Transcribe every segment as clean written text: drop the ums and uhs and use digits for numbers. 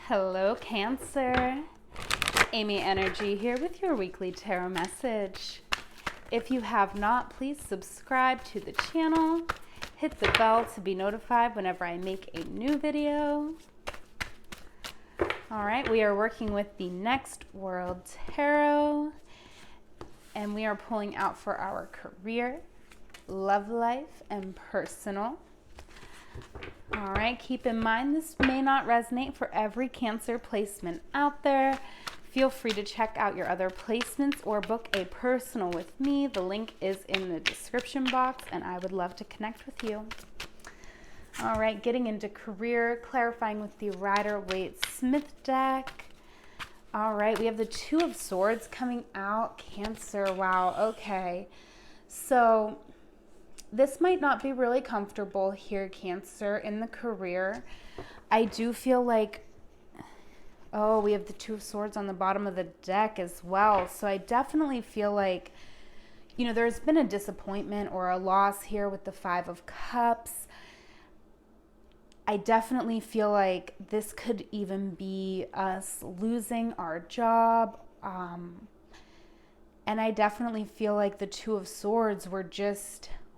Hello, Cancer. Amyenergy here with your weekly tarot message. If you have not, please subscribe to the channel. Hit the bell to be notified whenever I make a new video. All right, we are working with the Next World Tarot, and we are pulling out for our career, love life, and personal. All right, keep in mind this may not resonate for every Cancer placement out there. Feel free to check out your other placements or book a personal with me. The link is in the description box, and I would love to connect with you. All right, getting into career, clarifying with the Rider-Waite-Smith deck. All right, we have the Two of Swords coming out, Cancer. Wow, okay. So this might not be really comfortable here, Cancer, in the career. I do feel like, oh, we have the Two of Swords on the bottom of the deck as well. So I definitely feel like, you know, there's been a disappointment or a loss here with the Five of Cups. I definitely feel like this could even be us losing our job. And I definitely feel like the Two of Swords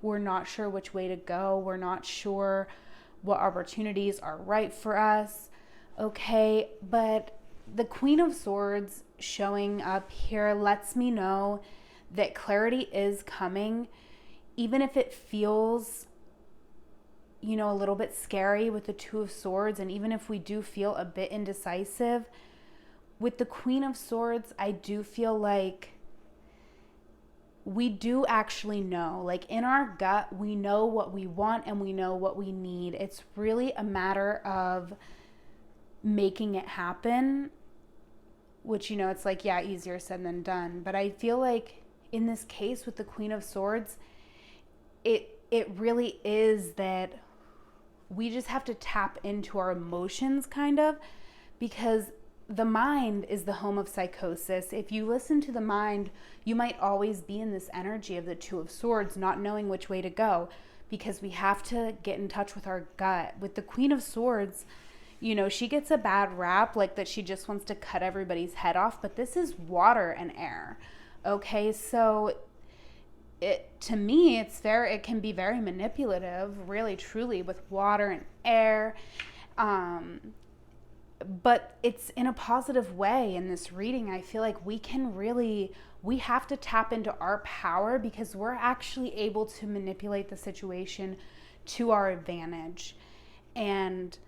we're not sure which way to go. We're not sure what opportunities are right for us. Okay, but the Queen of Swords showing up here lets me know that clarity is coming, even if it feels, you know, a little bit scary with the Two of Swords, and even if we do feel a bit indecisive. With the Queen of Swords, I do feel like we do actually know, like in our gut, we know what we want and we know what we need. It's really a matter of making it happen, which, you know, it's like, yeah, easier said than done. But I feel like in this case with the Queen of Swords, it really is that we just have to tap into our emotions kind of, because the mind is the home of psychosis. If you listen to the mind, you might always be in this energy of the Two of Swords, not knowing which way to go, because we have to get in touch with our gut. With the Queen of Swords, you know, she gets a bad rap, like that she just wants to cut everybody's head off, but this is water and air. Okay, so to me, it can be very manipulative, really, truly, with water and air. But it's in a positive way in this reading. I feel like we have to tap into our power, because we're actually able to manipulate the situation to our advantage. And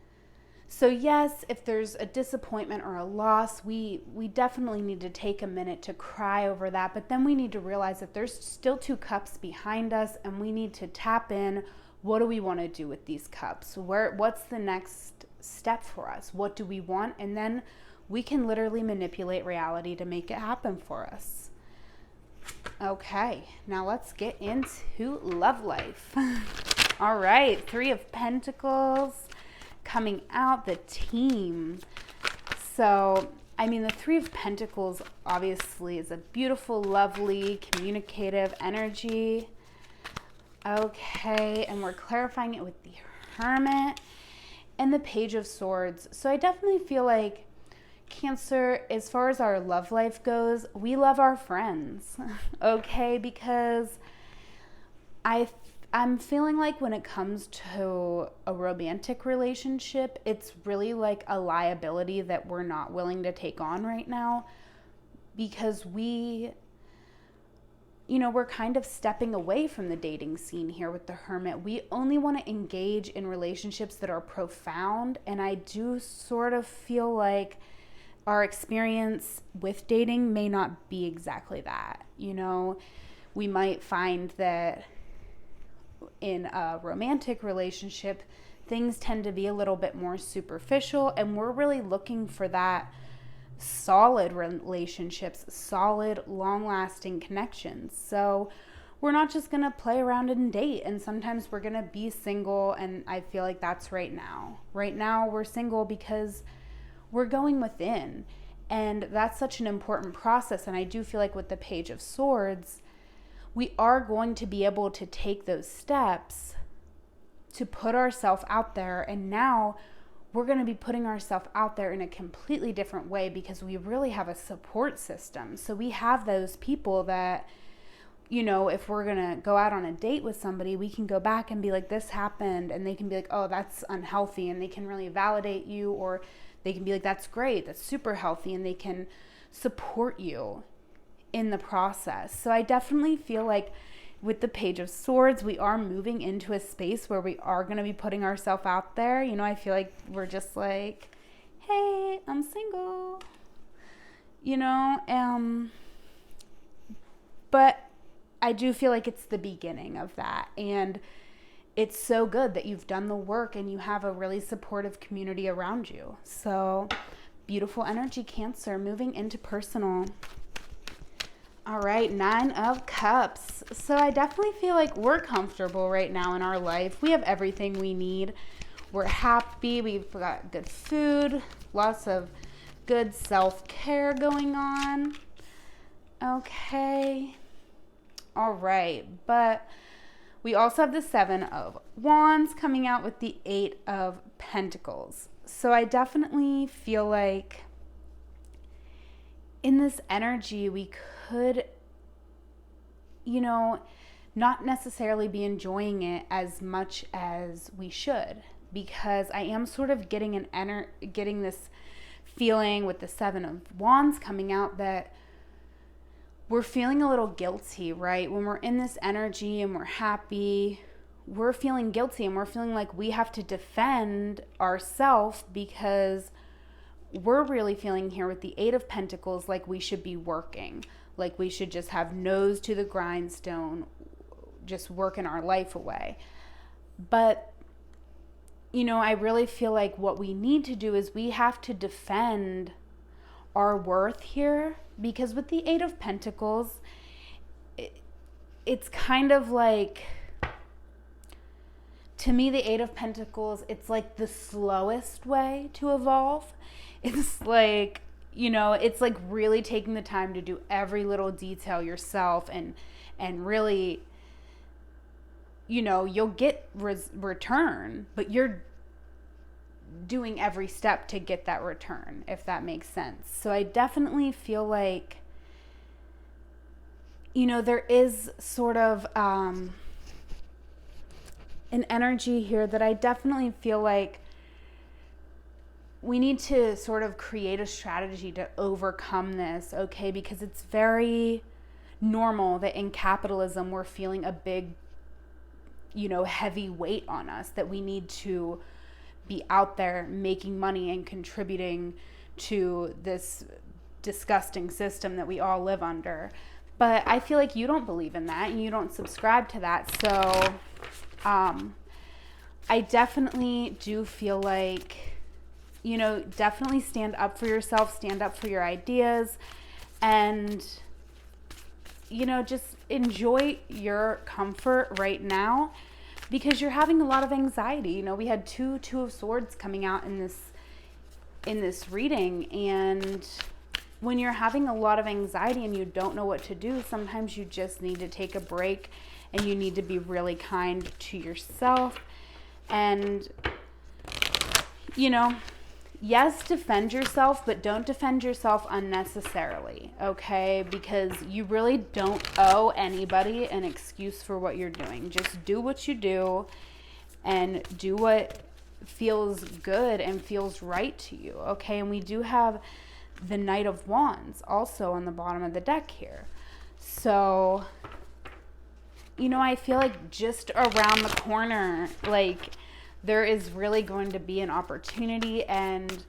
so yes, if there's a disappointment or a loss, we definitely need to take a minute to cry over that. But then we need to realize that there's still two cups behind us, and we need to tap in. What do we want to do with these cups? What's the next step for us? What do we want? And then we can literally manipulate reality to make it happen for us. Okay, now let's get into love life. All right, Three of Pentacles coming out, the team. So, I mean, the Three of Pentacles obviously is a beautiful, lovely, communicative energy. Okay, and we're clarifying it with the Hermit and the Page of Swords. So I definitely feel like, Cancer, as far as our love life goes, we love our friends, okay? Because I'm feeling like when it comes to a romantic relationship, it's really like a liability that we're not willing to take on right now, because we're kind of stepping away from the dating scene here with the Hermit. We only want to engage in relationships that are profound, and I do sort of feel like our experience with dating may not be exactly that. You know, we might find that in a romantic relationship, things tend to be a little bit more superficial, and we're really looking for that solid relationships, solid, long-lasting connections. So we're not just going to play around and date, and sometimes we're going to be single, and I feel like that's right now. Right now we're single because we're going within, and that's such an important process. And I do feel like with the Page of Swords, we are going to be able to take those steps to put ourselves out there, and now we're going to be putting ourselves out there in a completely different way because we really have a support system. So we have those people that, you know, if we're going to go out on a date with somebody, we can go back and be like, this happened. And they can be like, oh, that's unhealthy. And they can really validate you, or they can be like, that's great. That's super healthy. And they can support you in the process. So I definitely feel like with the Page of Swords, we are moving into a space where we are going to be putting ourselves out there. You know, I feel like we're just like, hey, I'm single, you know, but I do feel like it's the beginning of that. And it's so good that you've done the work and you have a really supportive community around you. So beautiful energy, Cancer, moving into personal. All right, 9 of Cups. So I definitely feel like we're comfortable right now in our life. We have everything we need. We're happy. We've got good food, lots of good self-care going on. Okay. All right, but we also have the 7 of Wands coming out with the 8 of Pentacles. So I definitely feel like in this energy, we could, you know, not necessarily be enjoying it as much as we should, because I am sort of getting getting this feeling with the 7 of Wands coming out that we're feeling a little guilty, right? When we're in this energy and we're happy, we're feeling guilty and we're feeling like we have to defend ourselves because we're really feeling here with the 8 of Pentacles like we should be working, like we should just have nose to the grindstone, just working our life away. But, you know, I really feel like what we need to do is we have to defend our worth here, because with the 8 of Pentacles, it's kind of like, to me, the 8 of Pentacles, it's like the slowest way to evolve. It's like, you know, it's like really taking the time to do every little detail yourself and really, you know, you'll get return, but you're doing every step to get that return, if that makes sense. So I definitely feel like, you know, there is sort of an energy here that I definitely feel like we need to sort of create a strategy to overcome this, okay? Because it's very normal that in capitalism we're feeling a big, you know, heavy weight on us, that we need to be out there making money and contributing to this disgusting system that we all live under. But I feel like you don't believe in that and you don't subscribe to that. So I definitely do feel like, you know, definitely stand up for yourself, stand up for your ideas, and, you know, just enjoy your comfort right now, because you're having a lot of anxiety. You know, we had two of Swords coming out in this reading, and when you're having a lot of anxiety and you don't know what to do, sometimes you just need to take a break and you need to be really kind to yourself. And, you know, yes, defend yourself, but don't defend yourself unnecessarily, okay? Because you really don't owe anybody an excuse for what you're doing. Just do what you do and do what feels good and feels right to you, okay? And we do have the Knight of Wands also on the bottom of the deck here. So, you know, I feel like just around the corner, like, there is really going to be an opportunity, and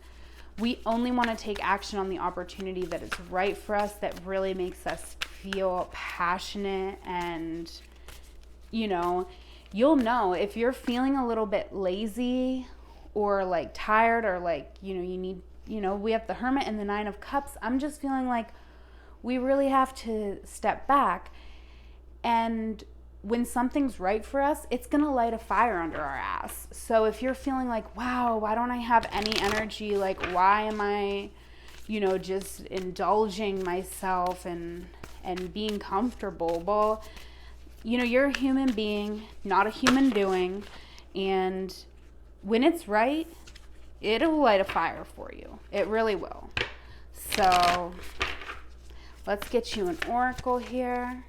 we only want to take action on the opportunity that is right for us, that really makes us feel passionate. And, you know, you'll know if you're feeling a little bit lazy or like tired, or like, you know, you need, you know, we have the Hermit and the 9 of Cups. I'm just feeling like we really have to step back, and when something's right for us, it's going to light a fire under our ass. So if you're feeling like, wow, why don't I have any energy? Like, why am I, you know, just indulging myself and being comfortable? Well, you know, you're a human being, not a human doing. And when it's right, It'll light a fire for you. It really will. So let's get you an oracle here.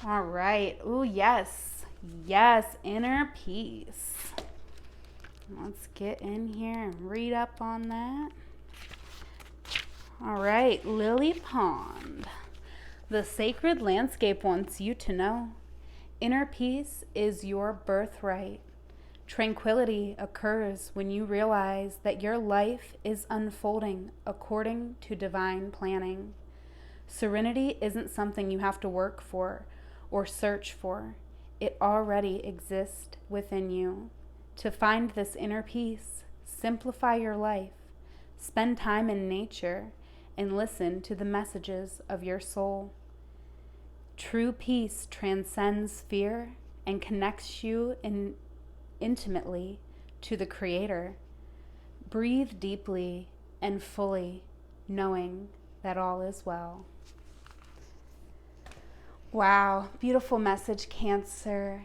All right. Ooh, yes. Yes, inner peace. Let's get in here and read up on that. All right, Lily Pond. The sacred landscape wants you to know. Inner peace is your birthright. Tranquility occurs when you realize that your life is unfolding according to divine planning. Serenity isn't something you have to work for or search for. It already exists within you. To find this inner peace, simplify your life, spend time in nature, and listen to the messages of your soul. True peace transcends fear and connects you intimately to the Creator. Breathe deeply and fully, knowing that all is well. Wow, beautiful message, Cancer.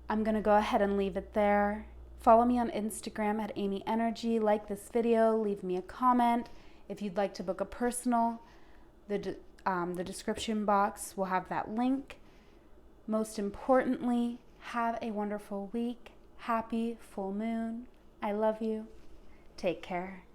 I'm going to go ahead and leave it there. Follow me on Instagram at amyenergy. Like this video, leave me a comment. If you'd like to book a personal, the description box will have that link. Most importantly, have a wonderful week. Happy full moon. I love you. Take care.